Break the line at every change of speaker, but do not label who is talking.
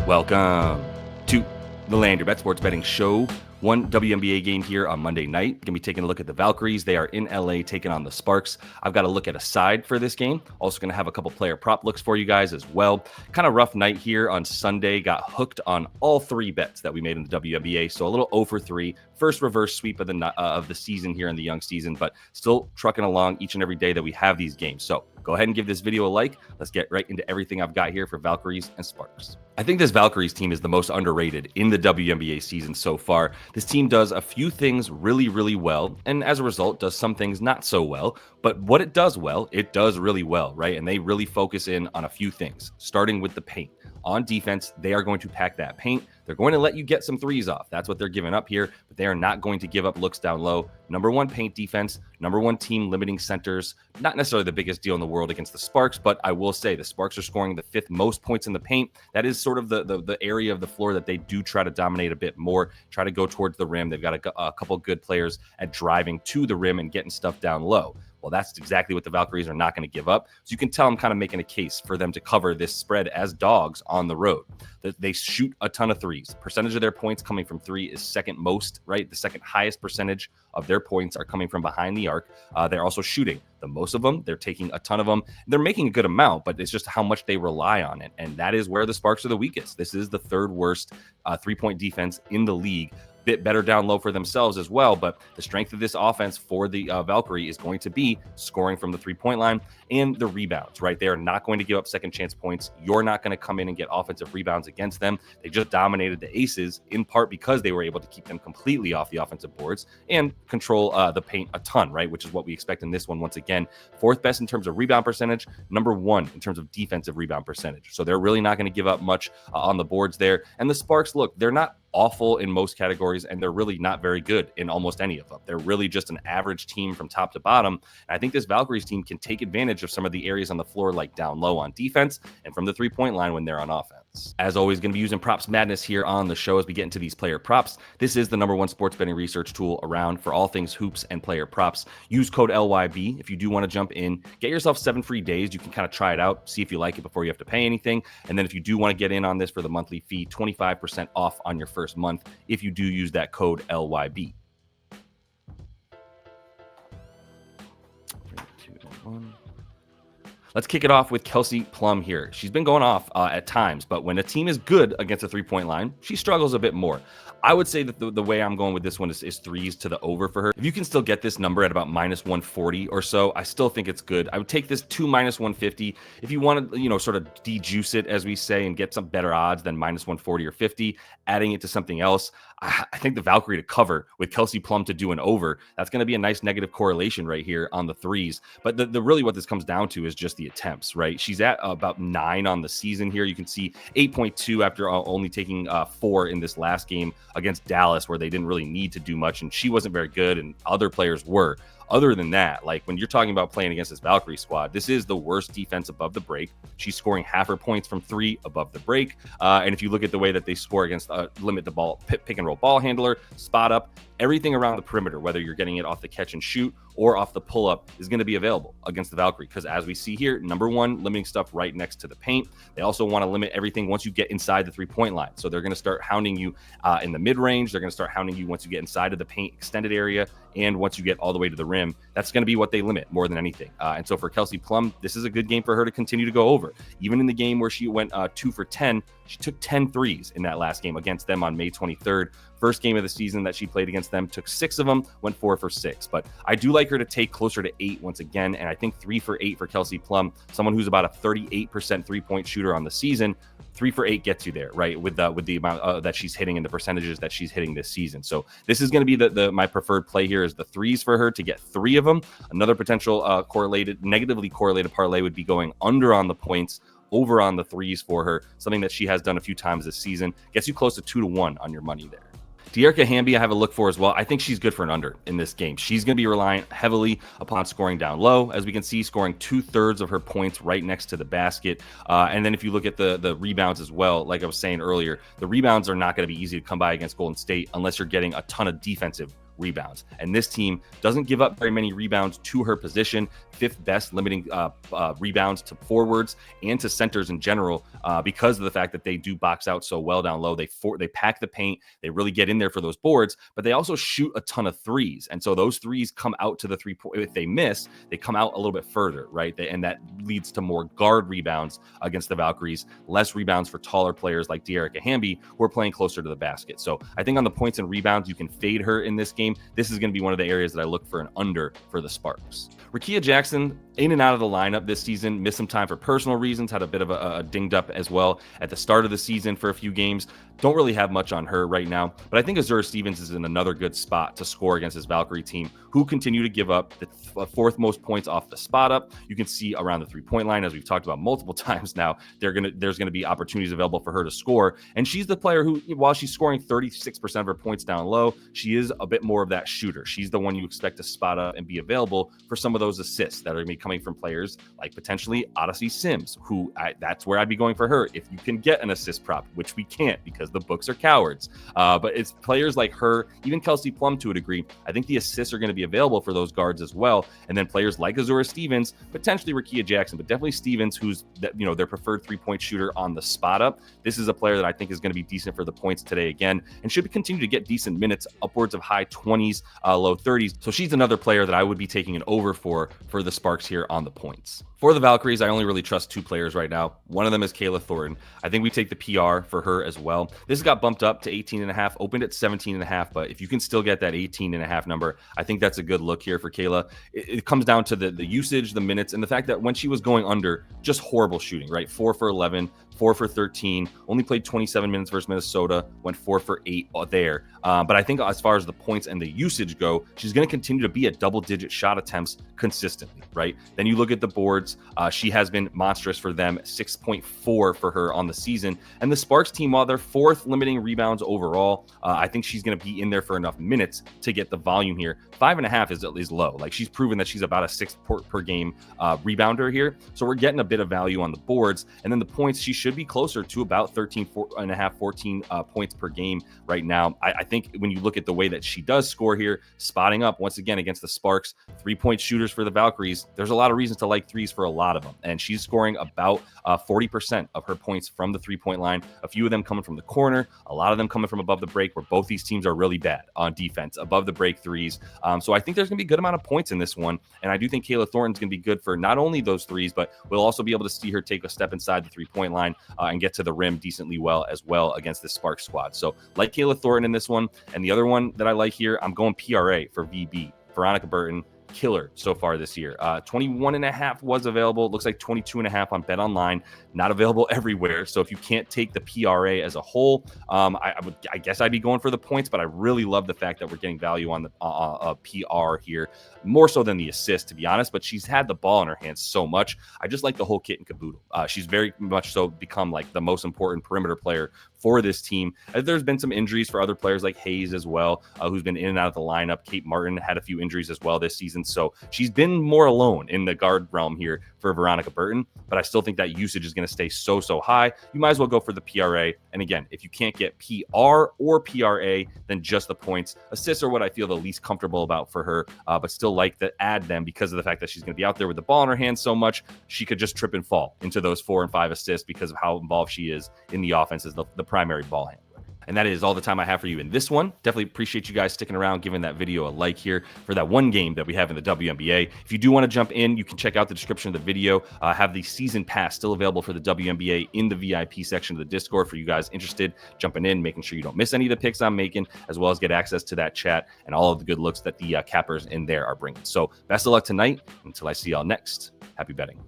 Welcome to the Land Your Bet Sports Betting Show. One WNBA game here on Monday night. Going to be taking a look at the Valkyries. They are in LA taking on the Sparks. I've got to look at a side for this game. Also going to have a couple player prop looks for you guys as well. Kind of rough night here on Sunday. Got hooked on all three bets that we made in the WNBA. So a little 0 for 3. First reverse sweep of the season here in the young season, but still trucking along each and every day that we have these games. So go ahead and give this video a like. Let's get right into everything I've got here for Valkyries and Sparks. I think this Valkyries team is the most underrated in the WNBA season so far. This team does a few things really, really well, and as a result, does some things not so well. But what it does well, it does really well, right? And they really focus in on a few things, starting with the paint. On defense, they are going to pack that paint. They're going to let you get some threes off. That's what they're giving up here, but they are not going to give up looks down low. Number one paint defense, number one team limiting centers. Not necessarily the biggest deal in the world against the Sparks, but I will say the Sparks are scoring the 5th most points in the paint. That is sort of the area of the floor that they do try to dominate a bit more, try to go towards the rim. They've got a couple good players at driving to the rim and getting stuff down low. Well, that's exactly what the Valkyries are not going to give up. So you can tell I'm kind of making a case for them to cover this spread as dogs on the road. They shoot a ton of threes. Percentage of their points coming from three is second most, right? The second highest percentage of their points are coming from behind the arc. They're also shooting the most of them. They're taking a ton of them. They're making a good amount, but it's just how much they rely on it. And that is where the Sparks are the weakest. This is the third worst three-point defense in the league. Bit better down low for themselves as well, but the strength of this offense for the Valkyrie is going to be scoring from the three-point line and the rebounds, right? They are not going to give up second chance points. You're not going to come in and get offensive rebounds against them. They just dominated the Aces in part because they were able to keep them completely off the offensive boards and control the paint a ton, right? Which is what we expect in this one once again. 4th best in terms of rebound percentage, number 1 in terms of defensive rebound percentage. So they're really not going to give up much on the boards there. And the Sparks, look, they're not awful in most categories, and they're really not very good in almost any of them. They're really just an average team from top to bottom. And I think this Valkyries team can take advantage of some of the areas on the floor, like down low on defense and from the three-point line when they're on offense. As always, going to be using Props Madness here on the show as we get into these player props. This is the #1 sports betting research tool around for all things hoops and player props. Use code LYB if you do want to jump in. Get yourself 7 free days. You can kind of try it out, see if you like it before you have to pay anything. And then if you do want to get in on this for the monthly fee, 25% off on your first month if you do use that code LYB. 3, 2, 1. Let's kick it off with Kelsey Plum here. She's been going off at times, but when a team is good against a three-point line, she struggles a bit more. I would say that the way I'm going with this one is threes to the over for her. If you can still get this number at about -140 or so, I still think it's good. I would take this to -150. If you want to, sort of de-juice it, as we say, and get some better odds than -140 or 50, adding it to something else, I think the Valkyrie to cover with Kelsey Plum to do an over, that's going to be a nice negative correlation right here on the threes. But the really what this comes down to is just the attempts, right? She's at about 9 on the season here. You can see 8.2 after only taking 4 in this last game against Dallas, where they didn't really need to do much, and she wasn't very good, and other players were. Other than that, like when you're talking about playing against this Valkyrie squad, this is the worst defense above the break. She's scoring half her points from 3 above the break. And if you look at the way that they score against limit the ball, pick and roll ball handler, spot up, everything around the perimeter, whether you're getting it off the catch and shoot or off the pull up, is going to be available against the Valkyrie. Because as we see here, #1, limiting stuff right next to the paint. They also want to limit everything once you get inside the three-point line. So they're going to start hounding you in the mid-range. They're going to start hounding you once you get inside of the paint extended area. And once you get all the way to the rim, that's going to be what they limit more than anything. And so for Kelsey Plum, this is a good game for her to continue to go over. Even in the game where she went 2 for 10, she took 10 threes in that last game against them on May 23rd. First game of the season that she played against them, took 6 of them, went 4 for 6. But I do like her to take closer to 8 once again. And I think 3 for 8 for Kelsey Plum, someone who's about a 38% three-point shooter on the season. 3 for 8 gets you there, right? With the amount that she's hitting and the percentages that she's hitting this season. So this is going to be my preferred play here is the threes for her to get 3 of them. Another potential negatively correlated parlay would be going under on the points, over on the threes for her, something that she has done a few times this season. Gets you close to 2-1 on your money there. Dearica Hamby, I have a look for as well. I think she's good for an under in this game. She's going to be reliant heavily upon scoring down low. As we can see, scoring 2/3 of her points right next to the basket. And then if you look at the rebounds as well, like I was saying earlier, the rebounds are not going to be easy to come by against Golden State unless you're getting a ton of defensive rebounds. And this team doesn't give up very many rebounds to her position, 5th best limiting rebounds to forwards and to centers in general, because of the fact that they do box out so well down low. They pack the paint, they really get in there for those boards, but they also shoot a ton of threes. And so those threes come out to the three-point. If they miss, they come out a little bit further, right? And that leads to more guard rebounds against the Valkyries, less rebounds for taller players like De'Arica Hamby, who are playing closer to the basket. So I think on the points and rebounds, you can fade her in this game. This is going to be one of the areas that I look for an under for the Sparks. Rickea Jackson, in and out of the lineup this season, missed some time for personal reasons, had a bit of a dinged up as well at the start of the season for a few games. Don't really have much on her right now, but I think Azura Stevens is in another good spot to score against this Valkyrie team, who continue to give up the 4th most points off the spot up. You can see around the 3-point line, as we've talked about multiple times now, there's going to be opportunities available for her to score. And she's the player who, while she's scoring 36% of her points down low, she is a bit more of that shooter. She's the one you expect to spot up and be available for some of those assists that are going to be coming from players like potentially Odyssey Sims, who that's where I'd be going for her if you can get an assist prop, which we can't because the books are cowards. But it's players like her, even Kelsey Plum to a degree. I think the assists are going to be available for those guards as well. And then players like Azura Stevens, potentially Rickea Jackson, but definitely Stevens, who's their preferred 3-point shooter on the spot up. This is a player that I think is going to be decent for the points today again, and should continue to get decent minutes, upwards of high 20s, low 30s. So she's another player that I would be taking an over for the Sparks here on the points. For the Valkyries, I only really trust 2 players right now. One of them is Kayla Thornton. I think we take the PR for her as well. This got bumped up to 18.5, opened at 17.5, but if you can still get that 18.5 number, I think that's a good look here for Kayla. It comes down to the usage, the minutes, and the fact that when she was going under, just horrible shooting, right? 4 for 11, 4 for 13, only played 27 minutes versus Minnesota, went 4 for 8 there. But I think as far as the points and the usage go, she's going to continue to be at double-digit shot attempts consistently, right? Then you look at the boards. She has been monstrous for them, 6.4 for her on the season. And the Sparks team, while they're 4th limiting rebounds overall, I think she's going to be in there for enough minutes to get the volume here. 5.5 is low. Like, she's proven that she's about a 6 per game rebounder here. So we're getting a bit of value on the boards. And then the points, she should be closer to about 13.5, 14 points per game right now. I think when you look at the way that she does score here, spotting up once again against the Sparks, 3-point shooters for the Valkyries, there's a lot of reasons to like threes for a lot of them. And she's scoring about 40% of her points from the 3-point line. A few of them coming from the corner, a lot of them coming from above the break, where both these teams are really bad on defense, above the break threes. So I think there's going to be a good amount of points in this one. And I do think Kayla Thornton's going to be good for not only those threes, but we'll also be able to see her take a step inside the 3-point line and get to the rim decently well as well against this Sparks squad. So like Kayla Thornton in this one. And the other one that I like here, I'm going PRA for VB, Veronica Burton. Killer so far this year. 21.5 was available. It looks like 22.5 on Bet Online. Not available everywhere. So if you can't take the PRA as a whole, I guess I'd be going for the points, but I really love the fact that we're getting value on the PR here, more so than the assist, to be honest. But she's had the ball in her hands so much. I just like the whole kit and caboodle. She's very much so become like the most important perimeter player for this team. There's been some injuries for other players like Hayes as well, who's been in and out of the lineup. Kate Martin had a few injuries as well this season. So she's been more alone in the guard realm here for Veronica Burton, but I still think that usage is going to stay so high. You might as well go for the PRA. And again, if you can't get PR or PRA, then just the points. Assists are what I feel the least comfortable about for her, but still like to add them because of the fact that she's going to be out there with the ball in her hands so much. She could just trip and fall into those 4 and 5 assists because of how involved she is in the offense as the primary ball handler. And that is all the time I have for you in this one. Definitely appreciate you guys sticking around, giving that video a like here for that one game that we have in the WNBA. If you do want to jump in, you can check out the description of the video. Have the season pass still available for the WNBA in the VIP section of the Discord for you guys interested, jumping in, making sure you don't miss any of the picks I'm making, as well as get access to that chat and all of the good looks that the cappers in there are bringing. So best of luck tonight. Until I see y'all next, happy betting.